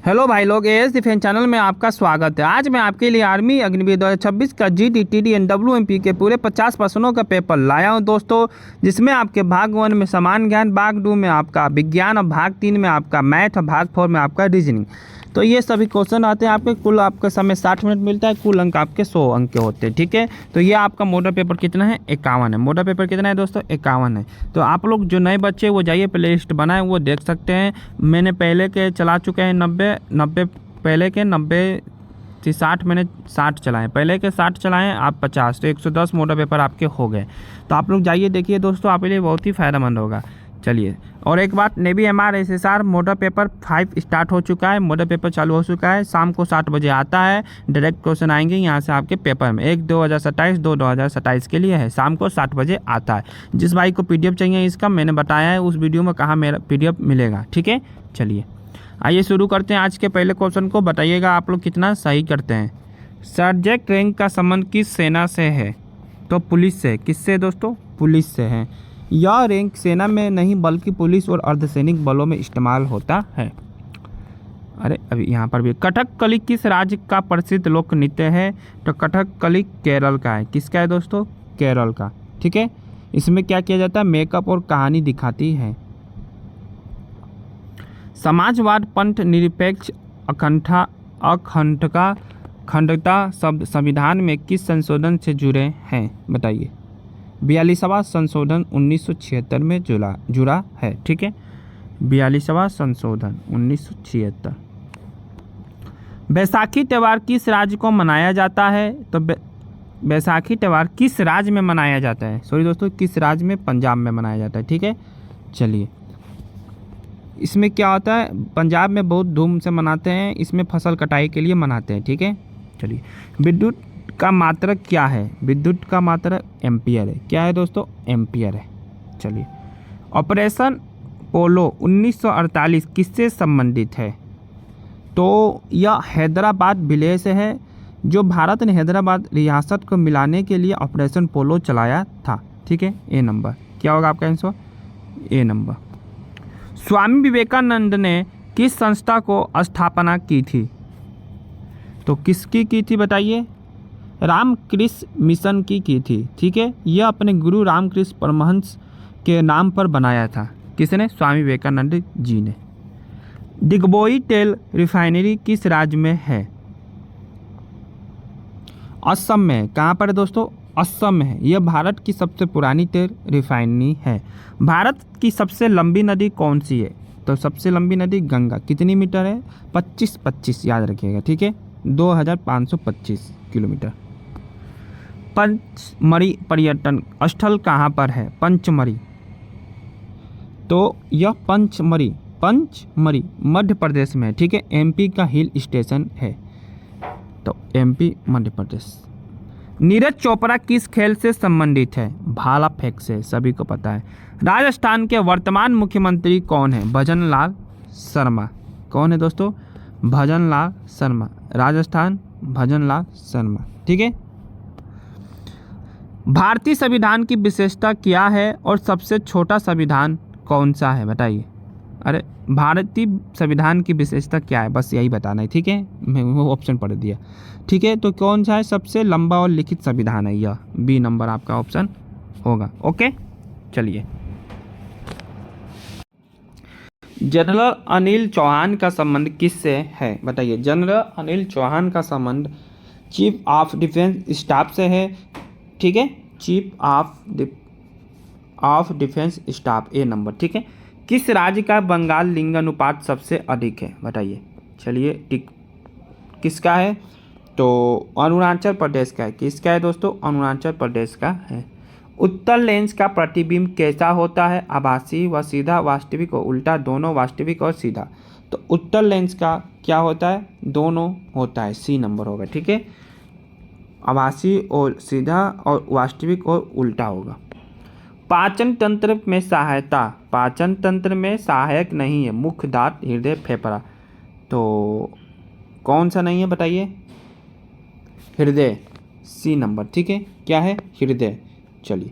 Hello भाई लोग, as defence channel में आपका स्वागत है। आज मैं आपके लिए आर्मी अग्निवीर 2026 का जीडी टीडी एंड डब्ल्यूएमपी के पूरे 50 प्रश्नों का पेपर लाया हूं दोस्तों, जिसमें आपके भाग 1 में समान ज्ञान, भाग 2 में आपका विज्ञान और भाग 3 में आपका मैथ और भाग 4 में आपका रीजनिंग। तो ये सभी क्वेश्चन आते हैं आपके। कुल आपका समय 60 मिनट मिलता है, कुल अंक आपके 100 अंक के होते हैं। ठीक है, तो ये आपका मॉडल पेपर कितना है? 51 है। मॉडल पेपर कितना है दोस्तों? 51 है। तो आप लोग जो नए बच्चे वो जाइए, प्ले लिस्ट बनाए वो देख सकते हैं। मैंने पहले के चला चुके हैं 90 पहले के 90 से 60 मैंने 60 चलाए, पहले के 60 चलाएं आप 50, तो 110 मॉडल पेपर आपके हो गए। तो आप लोग जाइए देखिए दोस्तों, आपके लिए बहुत ही फ़ायदेमंद होगा। चलिए, और एक बात, navy MRSSR model paper 5 start हो चुका है। मॉडल पेपर चालू हो चुका है, शाम को 7 बजे आता है। डायरेक्ट क्वेश्चन आएंगे यहाँ से आपके पेपर में। 1 2027, 2 2027 के लिए है, शाम को 7 बजे आता है। जिस भाई को PDF चाहिए इसका, मैंने बताया है उस वीडियो में कहाँ मेरा PDF मिलेगा। ठीक है, चलिए आइए शुरू करते हैं आज के पहले क्वेश्चन को। बताइएगा आप लोग कितना सही करते हैं। सर्जेंट रैंक का संबंध किस सेना से है? तो पुलिस से। किससे दोस्तों? पुलिस से है। यह रैंक सेना में नहीं बल्कि पुलिस और अर्धसैनिक बलों में इस्तेमाल होता है। अरे अभी यहाँ पर भी, कथकली किस राज्य का प्रसिद्ध लोक नृत्य है? तो कथकली केरल का है। किसका है दोस्तों? केरल का। ठीक है, इसमें क्या किया जाता है? मेकअप और कहानी दिखाती है। समाजवाद, पंथ निरपेक्ष, अखंडता शब्द संविधान में किस संशोधन से जुड़े हैं? बताइए। 42वां संशोधन 1976 में जुड़ा है। ठीक है, 42वां संशोधन 1976। बैसाखी त्यौहार किस राज्य को मनाया जाता है? तो बैसाखी त्यौहार किस राज्य में मनाया जाता है? सॉरी दोस्तों, किस राज्य में? पंजाब में मनाया जाता है। ठीक है, चलिए इसमें क्या होता है? पंजाब में बहुत धूम से मनाते हैं, इसमें फसल कटाई के लिए मनाते हैं। ठीक है, चलिए विद्युत का मात्रक क्या है? विद्युत का मात्रक एम्पियर है। क्या है दोस्तों? एम्पियर है। चलिए, ऑपरेशन पोलो 1948 किससे संबंधित है? तो यह हैदराबाद विलय से है, जो भारत ने हैदराबाद रियासत को मिलाने के लिए ऑपरेशन पोलो चलाया था। ठीक है, ए नंबर क्या होगा आपका आंसर? ए नंबर। स्वामी विवेकानंद ने किस संस्था को स्थापना की थी? तो किसकी की थी बताइए? रामकृष्ण मिशन की थी। ठीक है, यह अपने गुरु रामकृष्ण परमहंस के नाम पर बनाया था। किसने? स्वामी विवेकानंद जी ने। दिग्बोई तेल रिफाइनरी किस राज्य में है? असम में। कहाँ पर है दोस्तों? असम में है। यह भारत की सबसे पुरानी तेल रिफाइनरी है। भारत की सबसे लंबी नदी कौन सी है? तो सबसे लंबी नदी गंगा। कितनी मीटर है? 25 याद रखिएगा। ठीक है, 2525 किलोमीटर। पंचमढ़ी पर्यटन स्थल कहाँ पर है? पंचमढ़ी। तो यह पंचमढ़ी मध्य प्रदेश में है। ठीक है, MP का हिल स्टेशन है। तो MP मध्य प्रदेश। नीरज चोपड़ा किस खेल से संबंधित है? भाला फेंक से, सभी को पता है। राजस्थान के वर्तमान मुख्यमंत्री कौन है? भजन लाल शर्मा। कौन है दोस्तों? भजन लाल शर्मा। राजस्थान, भजन लाल शर्मा। ठीक है, भारतीय संविधान की विशेषता क्या है और सबसे छोटा संविधान कौन सा है? बताइए। अरे भारतीय संविधान की विशेषता क्या है, बस यही बताना है। ठीक है, मैं वो ऑप्शन पढ़ दिया। ठीक है, तो कौन सा है? सबसे लंबा और लिखित संविधान है यह। B नंबर आपका ऑप्शन होगा। ओके, चलिए। जनरल अनिल चौहान का संबंध किससे है? बताइए। जनरल अनिल चौहान का संबंध चीफ ऑफ डिफेंस स्टाफ से है। ठीक है, chief of defence staff, A number. ठीक है, किस राज्य का बंगाल लिंगानुपात सबसे अधिक है? बताइए। चलिए, किसका है? तो अरुणाचल प्रदेश का है। किसका है दोस्तों? अरुणाचल प्रदेश का है। उत्तर लेंस का प्रतिबिंब कैसा होता है? आभासी व सीधा, वास्तविक और उल्टा, दोनों, वास्तविक और सीधा। तो उत्तर लेंस का क्या होता है? दोनों होता है। C नंबर होगा। ठीक है, आभासी और सीधा और वास्तविक और उल्टा होगा। पाचन तंत्र में सहायता, पाचन तंत्र में सहायक नहीं है मुख, दांत, हृदय, फेफड़ा। तो कौन सा नहीं है बताइए? हृदय, C नंबर। ठीक है, क्या है? हृदय। चलिए,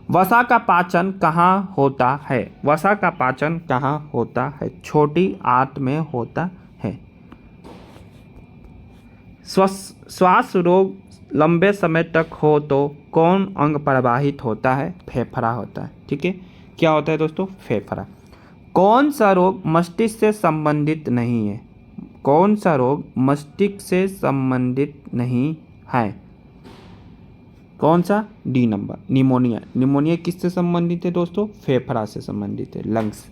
वसा का पाचन कहाँ होता है? वसा का पाचन कहाँ होता है? छोटी आंत में होता है। श्वास रोग लंबे समय तक हो तो कौन अंग प्रभावित होता है? फेफड़ा होता है। ठीक है, क्या होता है दोस्तों? फेफड़ा। कौन सा रोग मस्तिष्क से संबंधित नहीं है? कौन सा रोग मस्तिष्क से संबंधित नहीं है? कौन सा? D number, pneumonia. निमोनिया किससे संबंधित है दोस्तों? फेफड़ा से संबंधित है, लंग्स।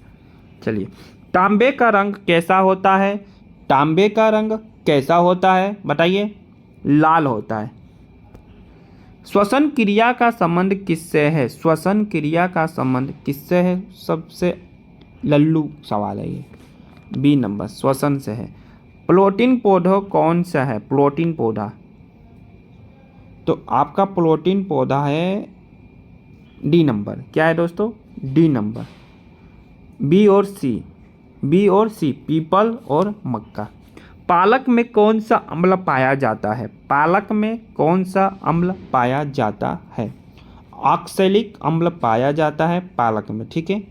चलिए, तांबे का रंग कैसा होता है? तांबे का रंग कैसा होता है बताइए? लाल होता है। श्वसन क्रिया का संबंध किससे है? श्वसन क्रिया का संबंध किससे है? सबसे लल्लू सवाल है ये। बी नंबर, श्वसन से है। प्रोटीन पौधा कौन सा है? प्रोटीन पौधा, तो आपका प्रोटीन पौधा है डी नंबर। क्या है दोस्तों? डी नंबर, बी और सी। बी और सी, पीपल और मक्का। पालक में कौन सा अम्ल पाया जाता है? पालक में कौन सा अम्ल पाया जाता है? ऑक्सैलिक अम्ल पाया जाता है पालक में। ठीक है,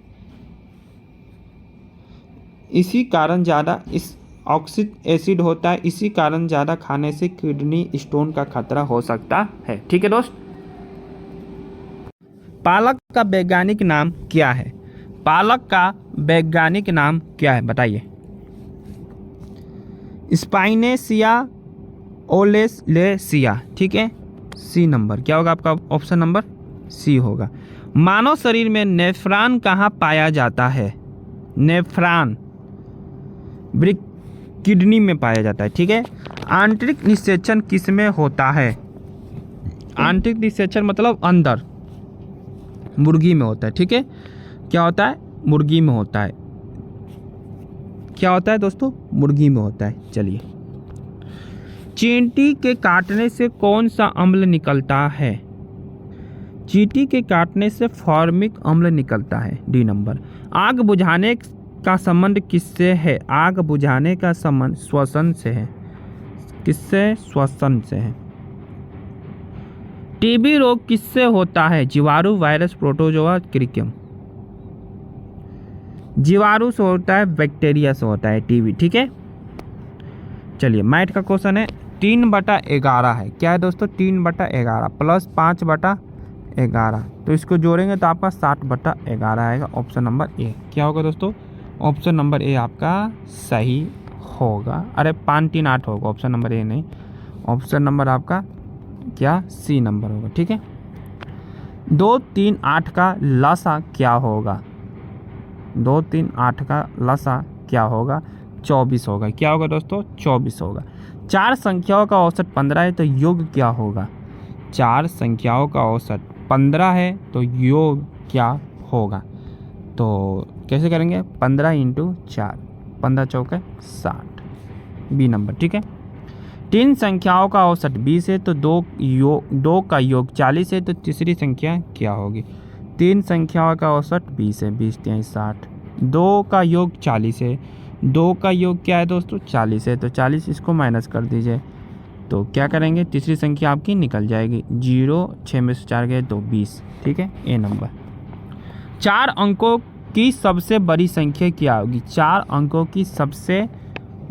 इसी कारण ज़्यादा इस ऑक्सिक एसिड होता है, इसी कारण ज़्यादा खाने से किडनी स्टोन का खतरा हो सकता है। ठीक है दोस्त, पालक का वैज्ञानिक नाम क्या है? पालक का वैज्ञानिक नाम क्या है बताइए? स्पाइनेसिया ओलेसिया। ठीक है, सी नंबर। क्या होगा आपका? ऑप्शन नंबर सी होगा। मानव शरीर में नेफ्रॉन कहाँ पाया जाता है? नेफ्रॉन किडनी में पाया जाता है। ठीक है, आंतरिक निषेचन किस में होता है? आंतरिक निषेचन मतलब अंदर, मुर्गी में होता है। ठीक है, क्या होता है? मुर्गी में होता है। क्या होता है दोस्तों? मुर्गी में होता है। चलिए, चींटी के काटने से कौन सा अम्ल निकलता है? चींटी के काटने से फॉर्मिक अम्ल निकलता है, डी नंबर। आग बुझाने का संबंध किससे है? आग बुझाने का संबंध श्वसन से है। किससे? श्वसन से है। टीबी रोग किससे होता है? जीवाणु, वायरस, प्रोटोजोआ, कृत्रिम। जीवाणु से होता है, बैक्टीरिया से होता है टीबी। ठीक है, चलिए, मैथ का क्वेश्चन है 3/11 है। क्या है दोस्तों? 3/11 प्लस 5/11, तो इसको जोड़ेंगे तो आपका 7/11 आएगा। Option number A. क्या होगा दोस्तों? ऑप्शन नंबर ए आपका सही होगा। अरे 5 3 8 होगा, ऑप्शन नंबर ए नहीं। ऑप्शन नंबर आपका क्या? सी नंबर होगा। ठीक है, 2 3 8 का लसा क्या होगा? 2 3 8 का लसा क्या होगा? 24 होगा। क्या होगा दोस्तों? 24 होगा। 4 संख्याओं का औसत 15 है तो योग क्या होगा? 4 संख्याओं का औसत 15 है तो योग क्या होगा? तो कैसे करेंगे? 15 × 4, 15 चौके 60, बी नंबर। ठीक है, 3 संख्याओं का औसत 20 है तो 2 का योग 40 है तो तीसरी संख्या क्या होगी? 3 संख्याओं का औसत 20 है, 20 × 60, 2 का योग 40 है, 2 का योग क्या है दोस्तों? 40 है, तो 40 इसको माइनस कर दीजिए तो क्या करेंगे? तीसरी संख्या आपकी निकल जाएगी। 0 6 में से 4 गए तो 20। ठीक है, ए नंबर। 4 अंकों की सबसे बड़ी संख्या क्या होगी? 4 अंकों की सबसे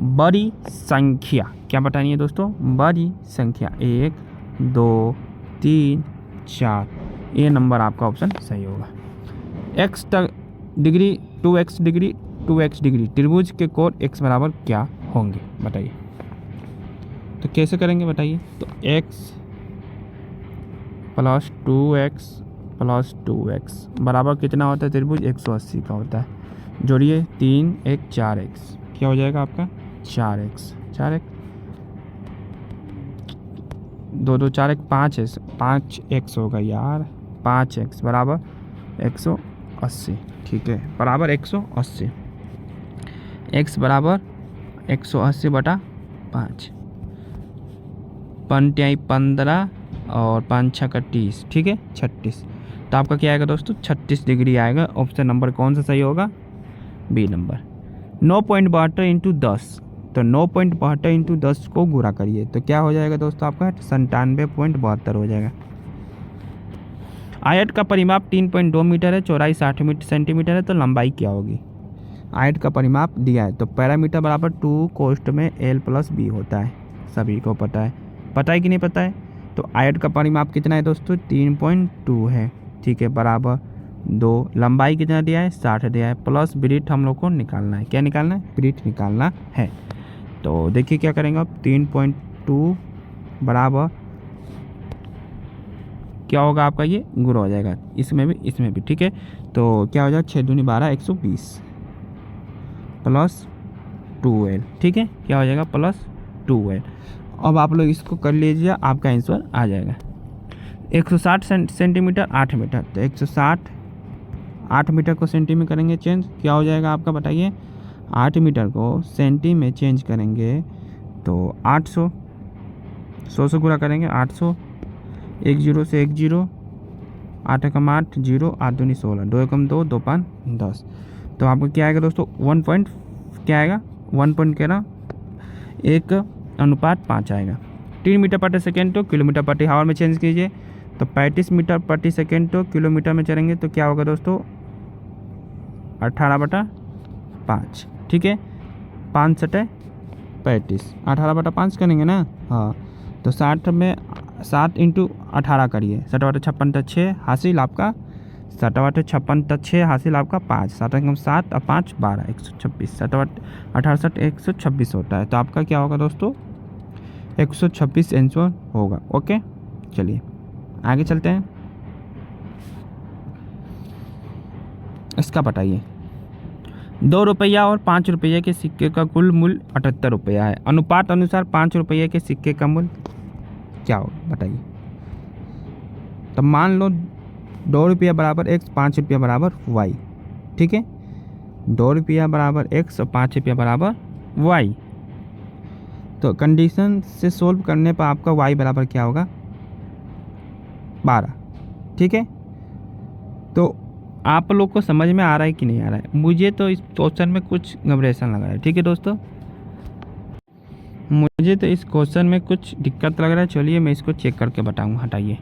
बड़ी संख्या क्या बतानी है दोस्तों? बड़ी संख्या 1 2 3 4, ए नंबर आपका ऑप्शन सही होगा। x degree 2x degree 2x degree त्रिभुज के कोण x बराबर क्या होंगे बताइए? तो कैसे करेंगे बताइए? तो x plus 2x plus 2x बराबर कितना होता है? त्रिभुज 180 का होता है। जोड़िए 3 1 4x, क्या हो जाएगा आपका? 4x 4x 2 2 4 1 5 है, 5x होगा यार। 5x बराबर 180। ठीक है, बराबर 180। x बराबर 180/5, 15 और 5 6 30। ठीक है, 36। तो आपका क्या आएगा दोस्तों? 36 डिग्री आएगा। ऑप्शन नंबर कौन सा सही होगा? B number. 9.72 × 10, तो 9.72 × 10 को गुणा करिए तो क्या हो जाएगा दोस्तों? आपका 97.72 हो जाएगा। आयत का परिमाप 3.2 मीटर है, चौड़ाई 60 सेंटीमीटर है, तो लंबाई क्या होगी। आयत का परिमाप दिया है तो पैरामीटर बराबर 2 कोष्ठ में L+B होता है, सभी को पता है कि नहीं पता है। तो आयत का परिमाप कितना है दोस्तों 3.2 है, ठीक है, बराबर 2, लंबाई कितना दिया है 60 दिया है, प्लस ब्रीथ हम लोग को निकालना है। क्या निकालना है, ब्रीथ निकालना है। तो देखिए क्या करेंगे आप, 3.2 बराबर क्या होगा आपका, ये गुणा हो जाएगा इसमें भी, ठीक है। तो क्या हो जाएगा 6 दूनी 12 120 प्लस 2L, ठीक है, क्या हो जाएगा प्लस 2L। अब आप लोग इसको कर लीजिए, आपका आंसर आ जाएगा 160 सेंटीमीटर 8 मीटर। तो 160 8 मीटर को सेंटी में करेंगे चेंज, क्या हो जाएगा आपका बताइए। 8 मीटर को सेंटी में चेंज करेंगे तो 800, 100 से गुणा करेंगे 800, 1 0 से 1 0, 8 एकम 8 0, 8 दूनी 16, 2 एकम 2, 2 5 10। तो आपको क्या आएगा दोस्तों 1 पॉइंट क्या आएगा 1 पॉइंट क्या ना 1:5 आएगा। 3 मीटर प्रति सेकेंड तो किलोमीटर प्रति हावर में चेंज कीजिए, तो 35 मीटर प्रति सेकेंड तो किलोमीटर में चलेंगे तो क्या होगा दोस्तों 18/5, ठीक है, 5 सटे 35, 18/5 करेंगे ना, हाँ। तो 60 में 7 × 18 करिए, 60/56 तो 6 हासिल आपका, 60/56 तो 6 हासिल आपका 5, 7 एकम 7 और 5 12 126, 7/68 126 होता है। तो आपका क्या होगा दोस्तों 126 आंसर होगा। ओके, चलिए आगे चलते हैं। इसका बताइए 2 रुपया और 5 रुपये के सिक्के का कुल मूल्य 78 रुपया है, अनुपात अनुसार 5 रुपये के सिक्के का मूल्य क्या हो बताइए। तो मान लो 2 रुपया बराबर x, 5 रुपया बराबर y, ठीक है, 2 रुपया बराबर x और 5 रुपया बराबर y। तो कंडीशन से सोल्व करने पर आपका y बराबर क्या होगा 12, ठीक है। तो आप लोग को समझ में आ रहा है कि नहीं आ रहा है, मुझे तो इस क्वेश्चन में कुछ घबराहट लग रहा है, ठीक है दोस्तों, मुझे तो इस क्वेश्चन में कुछ दिक्कत लग रहा है। चलिए मैं इसको चेक करके बताऊंगा। हटाइए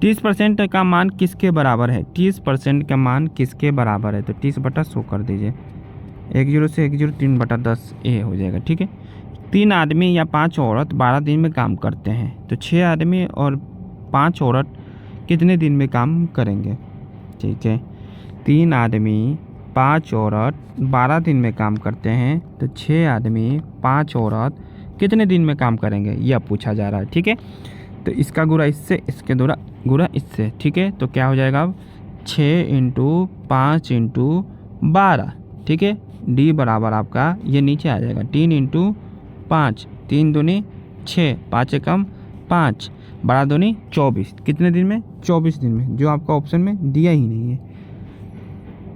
30% का मान किसके बराबर है, 30% का मान किसके बराबर है, तो 30/100 कर दीजिए, 1 0 से 1 0 3/10 ये हो जाएगा, ठीक है। 3 आदमी या 5 औरत 12 दिन में काम करते हैं, तो 6 आदमी और 5 औरत कितने दिन में काम करेंगे, ठीक है। 3 आदमी 5 औरत 12 दिन में काम करते हैं, तो 6 आदमी 5 औरत कितने दिन में काम करेंगे, यह पूछा जा रहा है, ठीक है। तो इसका गुणा इससे, इसके गुणा इससे, ठीक है। तो क्या हो जाएगा अब 6 × 5 × 12, ठीक है। डी बराबर आपका ये नीचे आ जाएगा 3 × 5, 3 दूनी 6, 5 एकम 5, 12 दूनी 24, कितने दिन में 24 दिन में, जो आपका ऑप्शन में दिया ही नहीं है।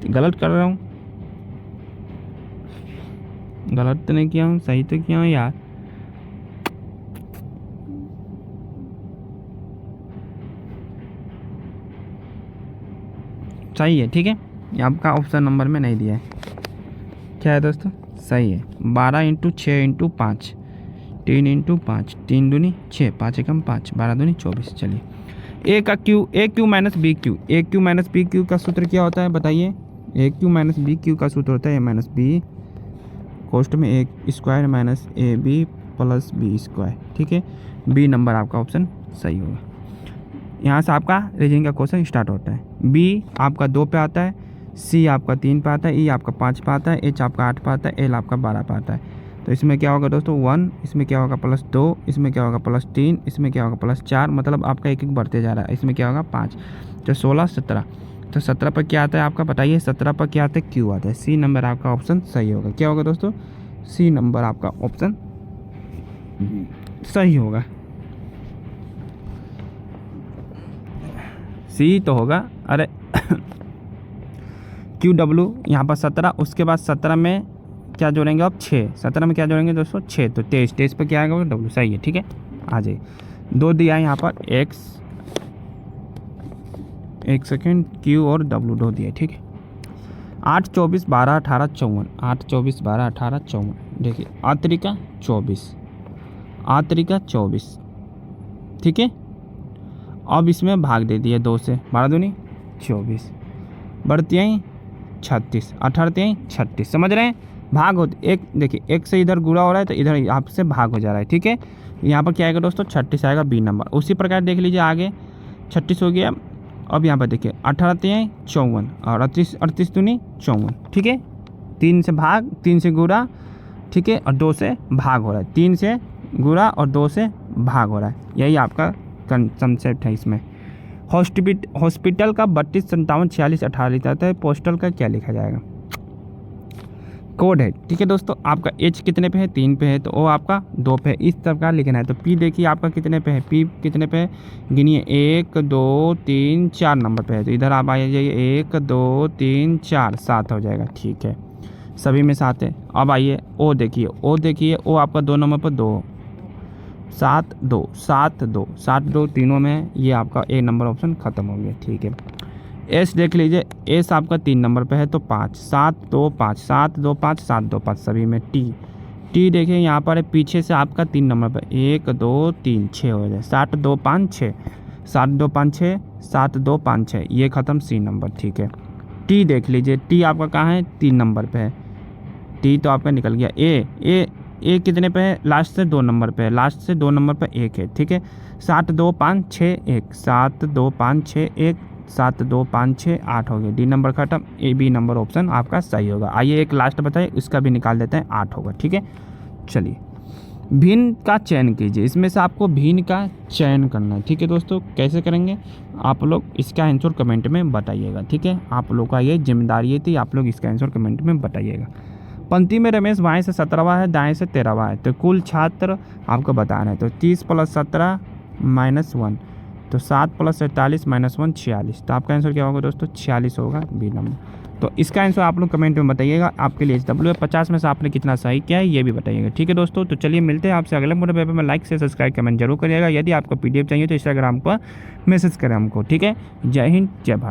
गलत कर रहा हूँ, गलत तो नहीं किया हूँ, सही तो किया हूँ यार। सही है, ठीक है, ये आपका ऑप्शन नंबर में नहीं दिया है। क्या है दोस्तों, सही है। 12 × 6 × 5, 3 × 5, 3 दूनी 6, 5 एकम 5, 12 दूनी 24। चलिए ए का cube, A cube minus B cube, A cube minus B cube का सूत्र क्या होता है बताइए। A cube minus B cube का सूत्र होता है ए माइनस बी कोष्ठ में A square minus A B plus B square, ठीक है। बी नंबर आपका ऑप्शन सही होगा। यहाँ से आपका रीजनिंग का क्वेश्चन स्टार्ट होता है। बी आपका 2 पे आता है, सी आपका 3 पे आता है, ई आपका 5 पे आता है, एच आपका 8 पे आता है, एल आपका 12 पे आता है। तो इसमें क्या होगा दोस्तों 1, इसमें क्या होगा +2, इसमें क्या होगा +3, इसमें क्या होगा +4, मतलब आपका एक एक बढ़ते जा रहा है। इसमें क्या होगा 5, तो 16 17, तो 17 पर क्या आता है आपका बताइए, 17 पर क्या आता है क्यू आता है। सी नंबर आपका ऑप्शन सही होगा। क्या होगा दोस्तों, सी नंबर आपका ऑप्शन सही होगा। सी तो होगा, अरे क्यू डब्ल्यू यहाँ पर 17, उसके बाद 17 में क्या जोड़ेंगे आप 6, 17 में क्या जोड़ेंगे दोस्तों 6, तो 23, 23 पर क्या आएगा वो डब्ल्यू, सही है, ठीक है। आ जाइए 2 दिया है यहाँ पर एक्स, एक सेकेंड, क्यू और डब्ल्यू 2 दिया, ठीक है। 8 24 12 18 54, 8 24 12 18 54, देखिए आत्रिका 24, आत्रिका 24, ठीक है। अब इसमें भाग दे दिए 2 से, 12 दूनी 24, बढ़ती आई 36, 18 आई 36, समझ रहे हैं। भाग होते एक, देखिए एक से इधर गुणा हो रहा है तो इधर यहाँ से भाग हो जा रहा है, ठीक है। यहाँ पर क्या आएगा दोस्तों, 36 आएगा बी नंबर। उसी प्रकार देख लीजिए आगे, 36 हो गया। अब यहाँ पर देखिए 18 आई 54 और 38 दूनी 54, ठीक है। 3 से भाग, 3 से गुणा, ठीक है, और 2 से भाग हो रहा है। 3 से गुणा और 2 से भाग हो रहा है, यही आपका कंसेप्ट है इसमें। हॉस्पिटल का 32 57 46 18 लिखा जाता है, पोस्टल का क्या लिखा जाएगा, कोड है, ठीक है दोस्तों। आपका एच कितने पे है, 3 पे है, तो ओ आपका 2 पे है, इस तरह का लिखना है। तो पी देखिए आपका कितने पे है, पी कितने पे है, गिनिए 1 2 3 4 नंबर पे है। तो इधर आप आ जाइए, 1 2 3 4 7 हो जाएगा, ठीक है, सभी में 7 है। अब आइए ओ देखिए, ओ आपका 2 नंबर पर 2, 7 2 7 2 7 2 तीनों में है, ये आपका ए नंबर ऑप्शन ख़त्म हो गया, ठीक है। एस देख लीजिए, एस आपका 3 नंबर पे है तो 5 7 2 5 7 2 5 7 2 5 सभी में। टी देखिए यहाँ पर है पीछे से आपका 3 नंबर पे, 1 2 3 6 हो जाए, 7 2 5 6 7 2 5 6 7 2 5 6, ये ख़त्म सी नंबर, ठीक है। टी देख लीजिए, टी आपका कहाँ है, 3 नंबर पे है, टी तो आपका निकल गया। ए कितने पे है, लास्ट से 2 नंबर पे है, लास्ट से 2 नंबर पे 1 है, ठीक है। 7 2 5 6 1 7 2 5 6 1 7 2 5 6 8 हो गया, डी नंबर खत्म, ए बी नंबर ऑप्शन आपका सही होगा। आइए एक लास्ट बताइए, इसका भी निकाल देते हैं, 8 होगा, ठीक है। चलिए भिन्न का चयन कीजिए, इसमें से आपको भिन्न का चयन करना है, ठीक है दोस्तों। कैसे करेंगे आप लोग, इसका आंसर कमेंट में बताइएगा, ठीक है। आप लोग का ये जिम्मेदारी थी, आप लोग इसका आंसर कमेंट में बताइएगा। पंक्ति में रमेश बाएं से 17वां है, दाएं से 13वां है, तो कुल छात्र आपको बताना है। तो 30 + 17 - 1, तो 7 + 47 - 1 46, तो आपका आंसर क्या होगा दोस्तों, 46 होगा, बी नंबर। तो इसका आंसर आप लोग कमेंट में बताइएगा। आपके लिए SW50 में से आपने कितना सही किया है ये भी बताइएगा, ठीक है दोस्तों। तो चलिए मिलते हैं आपसे अगले मोटे पेपर में। लाइक से सब्सक्राइब कमेंट जरूर करिएगा। यदि आपको PDF चाहिए तो इंस्टाग्राम पर मैसेज करें हमको, ठीक है। जय हिंद, जय भारत।